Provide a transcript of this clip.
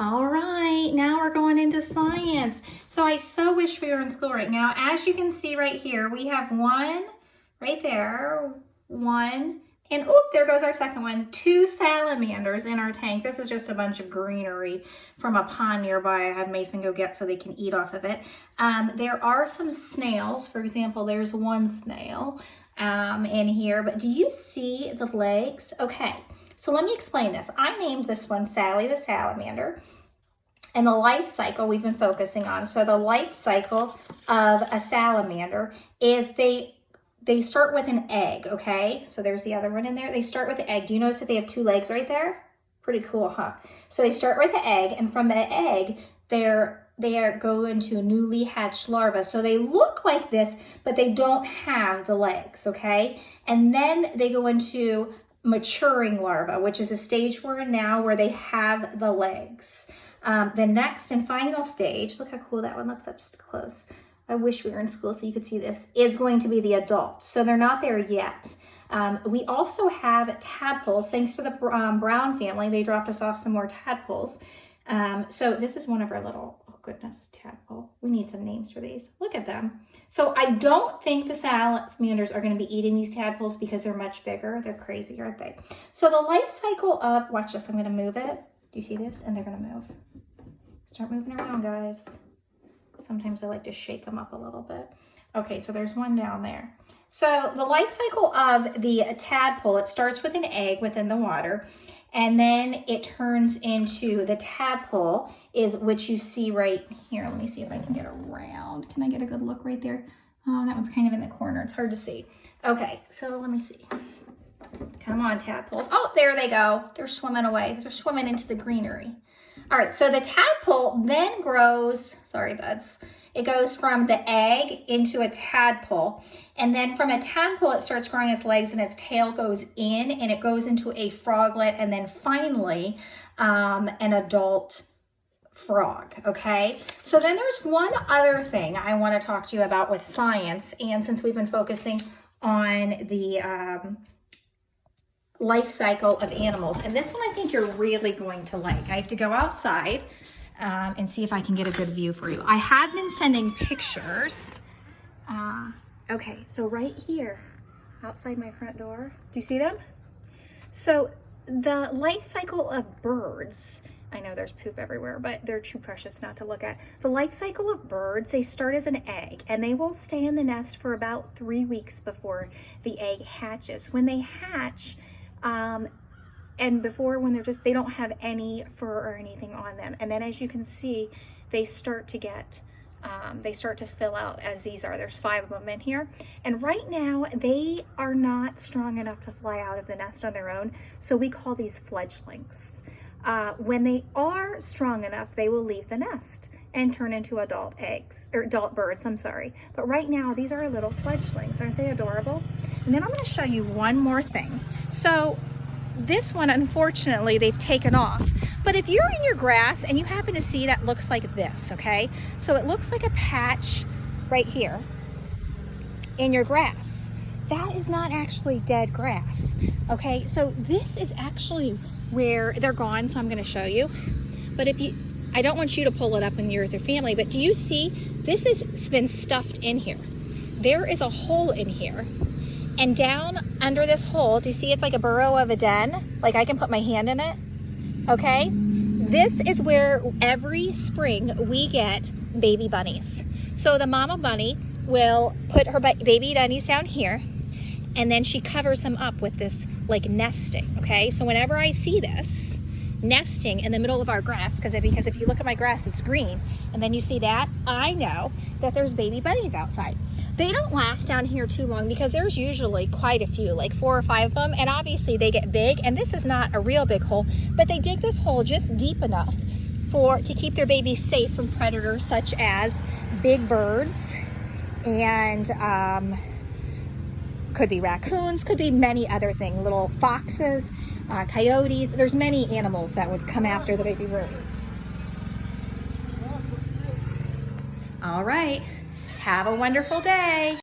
All right, now we're going into science. So I so wish we were in school right now. As you can see right here, we have one right there, one, and oop, there goes our second one. 2 salamanders in our tank. This is just a bunch of greenery from a pond nearby. I had Mason go get so they can eat off of it. There are some snails. For example, there's one snail in here, but do you see the legs? Okay. So let me explain this. I named this one Sally the salamander, and the life cycle we've been focusing on. So the life cycle of a salamander is they start with an egg, okay? So there's the other one in there. They start with the egg. Do you notice that they have 2 legs right there? Pretty cool, huh? So they start with the egg, and from the egg, they go into newly hatched larvae. So they look like this, but they don't have the legs, okay? And then they go into maturing larva, which is a stage we're in now where they have the legs. The next and final stage, look how cool that one looks up close. I wish we were in school so you could see this, is going to be the adult. So they're not there yet. We also have tadpoles, thanks to the Brown family. They dropped us off some more tadpoles. So this is one of our little, oh goodness, tadpole. We need some names for these. Look at them. So I don't think the salamanders are going to be eating these tadpoles because they're much bigger. They're crazy, aren't they? So the life cycle of, watch this, I'm going to move it. Do you see this? And they're going to move. Start moving around, guys. Sometimes I like to shake them up a little bit. Okay, so there's one down there. So the life cycle of the tadpole, it starts with an egg within the water, and then it turns into the tadpole, which you see right here. Let me see if I can get around. Can I get a good look right there? Oh, that one's kind of in the corner. It's hard to see. Okay, so let me see. Come on, tadpoles. Oh, there they go. They're swimming away. They're swimming into the greenery. All right, so the tadpole then grows, sorry, buds. It goes from the egg into a tadpole, and then from a tadpole, it starts growing its legs and its tail goes in, and it goes into a froglet, and then finally an adult frog, okay? So then there's one other thing I want to talk to you about with science, and since we've been focusing on the life cycle of animals, and this one I think you're really going to like. I have to go outside and see if I can get a good view for you. I have been sending pictures. Okay, so right here outside my front door, do you see them? So the life cycle of birds, I know there's poop everywhere, but they're too precious not to look at. The life cycle of birds, they start as an egg, and they will stay in the nest for about 3 weeks before the egg hatches. When they hatch, and before, when they don't have any fur or anything on them. And then as you can see, they start to get, they start to fill out as these are. There's 5 of them in here. And right now, they are not strong enough to fly out of the nest on their own. So we call these fledglings. When they are strong enough, they will leave the nest and turn into adult eggs, or adult birds, I'm sorry. But right now, these are little fledglings. Aren't they adorable? And then I'm gonna show you one more thing. So this one, unfortunately, they've taken off. But if you're in your grass and you happen to see that looks like this, okay? So it looks like a patch right here in your grass. That is not actually dead grass, okay? So this is actually where they're gone, so I'm gonna show you. But I don't want you to pull it up when you're with your family, but do you see, this has been stuffed in here. There is a hole in here. And down under this hole, do you see it's like a burrow of a den? Like I can put my hand in it, okay? This is where every spring we get baby bunnies. So the mama bunny will put her baby bunnies down here, and then she covers them up with this like nesting, okay? So whenever I see this nesting in the middle of our grass, because if you look at my grass, it's green, and then you see that, I know that there's baby bunnies outside. They don't last down here too long because there's usually quite a few, like 4 or 5 of them, and obviously they get big, and this is not a real big hole, but they dig this hole just deep enough to keep their babies safe from predators such as big birds and could be raccoons, could be many other things, little foxes, coyotes. There's many animals that would come after the baby birds. All right, have a wonderful day.